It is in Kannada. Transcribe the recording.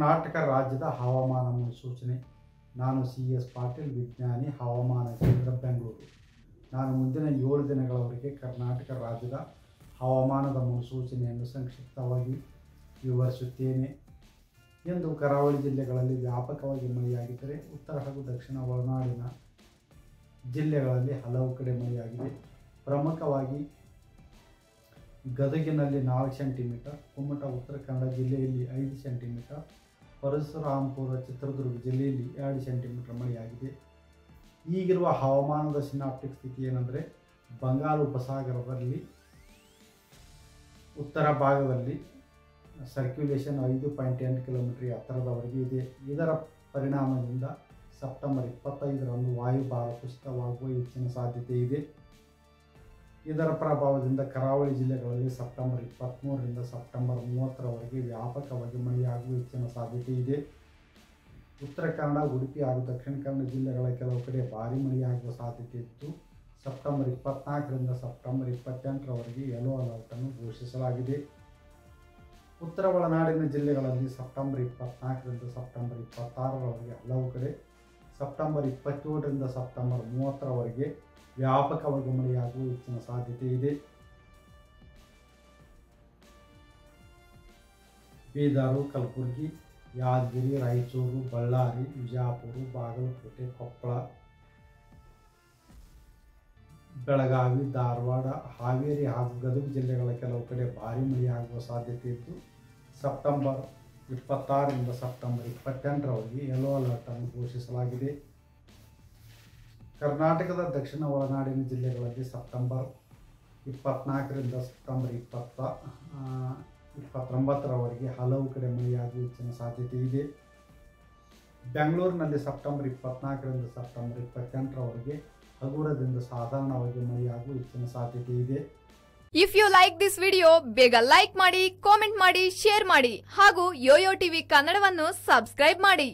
ಕರ್ನಾಟಕ ರಾಜ್ಯದ ಹವಾಮಾನ ಮುನ್ಸೂಚನೆ. ನಾನು CS ಪಾಟೀಲ್, ವಿಜ್ಞಾನಿ, ಹವಾಮಾನ ಕೇಂದ್ರ, ಬೆಂಗಳೂರು. ನಾನು ಮುಂದಿನ 7 ದಿನಗಳವರೆಗೆ ಕರ್ನಾಟಕ ರಾಜ್ಯದ ಹವಾಮಾನದ ಮುನ್ಸೂಚನೆಯನ್ನು ಸಂಕ್ಷಿಪ್ತವಾಗಿ ವಿವರಿಸುತ್ತೇನೆ. ಇಂದು ಕರಾವಳಿ ಜಿಲ್ಲೆಗಳಲ್ಲಿ ವ್ಯಾಪಕವಾಗಿ ಮಳೆಯಾಗಿದ್ದರೆ ಉತ್ತರ ಹಾಗೂ ದಕ್ಷಿಣ ಒಳನಾಡಿನ ಜಿಲ್ಲೆಗಳಲ್ಲಿ ಹಲವು ಕಡೆ ಮಳೆಯಾಗಿದೆ. ಪ್ರಮುಖವಾಗಿ ಗದಗಿನಲ್ಲಿ 4 ಸೆಂಟಿಮೀಟರ್, ಕುಮಟಾ ಉತ್ತರ ಕನ್ನಡ ಜಿಲ್ಲೆಯಲ್ಲಿ 5 ಸೆಂಟಿಮೀಟರ್, ಪರಶುರಾಮಪುರ ಚಿತ್ರದುರ್ಗ ಜಿಲ್ಲೆಯಲ್ಲಿ 2 ಸೆಂಟಿಮೀಟರ್ ಮಳೆಯಾಗಿದೆ. ಈಗಿರುವ ಹವಾಮಾನದ ಸಿನಾಪ್ಟಿಕ್ ಸ್ಥಿತಿ ಏನೆಂದರೆ, ಬಂಗಾಳ ಉಪಸಾಗರದಲ್ಲಿ ಉತ್ತರ ಭಾಗದಲ್ಲಿ ಸರ್ಕ್ಯುಲೇಷನ್ 5.8 ಕಿಲೋಮೀಟರ್ ಎತ್ತರದವರೆಗೆ ಇದೆ. ಇದರ ಪರಿಣಾಮದಿಂದ ಸೆಪ್ಟೆಂಬರ್ 25ರಂದು ವಾಯುಭಾರ ಕುಸಿತವಾಗುವ ಹೆಚ್ಚಿನ ಸಾಧ್ಯತೆ ಇದೆ. ಇದರ ಪ್ರಭಾವದಿಂದ ಕರಾವಳಿ ಜಿಲ್ಲೆಗಳಲ್ಲಿ ಸೆಪ್ಟೆಂಬರ್ 23ರಿಂದ ಸೆಪ್ಟೆಂಬರ್ 30ರವರೆಗೆ ವ್ಯಾಪಕವಾಗಿ ಮಳೆಯಾಗುವ ಹೆಚ್ಚಿನ ಸಾಧ್ಯತೆ ಇದೆ. ಉತ್ತರ ಕನ್ನಡ, ಉಡುಪಿ ಹಾಗೂ ದಕ್ಷಿಣ ಕನ್ನಡ ಜಿಲ್ಲೆಗಳ ಕೆಲವು ಕಡೆ ಭಾರೀ ಮಳೆಯಾಗುವ ಸಾಧ್ಯತೆ ಇದ್ದು, ಸೆಪ್ಟೆಂಬರ್ 24ರಿಂದ ಸೆಪ್ಟೆಂಬರ್ 28ರವರೆಗೆ ಯೆಲ್ಲೋ ಅಲರ್ಟನ್ನು ಘೋಷಿಸಲಾಗಿದೆ. ಉತ್ತರ ಒಳನಾಡಿನ ಜಿಲ್ಲೆಗಳಲ್ಲಿ ಸೆಪ್ಟೆಂಬರ್ 24ರಿಂದ ಸೆಪ್ಟೆಂಬರ್ 26ರವರೆಗೆ ಹಲವು ಕಡೆ, ಸೆಪ್ಟೆಂಬರ್ 27ರಿಂದ ಸೆಪ್ಟೆಂಬರ್ 30ರವರೆಗೆ ವ್ಯಾಪಕವಾಗಿ ಮಳೆಯಾಗುವ ಹೆಚ್ಚಿನ ಸಾಧ್ಯತೆ ಇದೆ. ಬೀದರು, ಕಲಬುರಗಿ, ಯಾದಗಿರಿ, ರಾಯಚೂರು, ಬಳ್ಳಾರಿ, ವಿಜಯಪುರ, ಬಾಗಲಕೋಟೆ, ಕೊಪ್ಪಳ, ಬೆಳಗಾವಿ, ಧಾರವಾಡ, ಹಾವೇರಿ ಹಾಗೂ ಗದಗ ಜಿಲ್ಲೆಗಳ ಕೆಲವು ಕಡೆ ಭಾರೀ ಮಳೆಯಾಗುವ ಸಾಧ್ಯತೆ ಇದ್ದು, ಸೆಪ್ಟೆಂಬರ್ 26ರಿಂದ ಸೆಪ್ಟೆಂಬರ್ 28ರವರೆಗೆ ಯೆಲ್ಲೋ ಅಲರ್ಟನ್ನು ಘೋಷಿಸಲಾಗಿದೆ. ಕರ್ನಾಟಕದ ದಕ್ಷಿಣ ಒಳನಾಡಿನ ಜಿಲ್ಲೆಗಳಲ್ಲಿ ಸೆಪ್ಟೆಂಬರ್ 24ರಿಂದ ಸೆಪ್ಟೆಂಬರ್ 29ರವರೆಗೆ ಹಲವು ಕಡೆ ಮಳೆಯಾಗುವ ಹೆಚ್ಚಿನ ಸಾಧ್ಯತೆ ಇದೆ. ಬೆಂಗಳೂರಿನಲ್ಲಿ ಸೆಪ್ಟೆಂಬರ್ 24ರಿಂದ ಸೆಪ್ಟೆಂಬರ್ 28ರವರೆಗೆ ಹಗುರದಿಂದ ಸಾಧಾರಣವಾಗಿ ಮಳೆಯಾಗುವ ಹೆಚ್ಚಿನ ಸಾಧ್ಯತೆ ಇದೆ. If you like this video, ಬೇಗ ಲೈಕ್ ಮಾಡಿ, ಕಾಮೆಂಟ್ ಮಾಡಿ, ಶೇರ್ ಮಾಡಿ ಹಾಗೂ ಯೋಯೋ ಟಿವಿ ಕನ್ನಡವನ್ನು ಸಬ್ಸ್ಕ್ರೈಬ್ ಮಾಡಿ.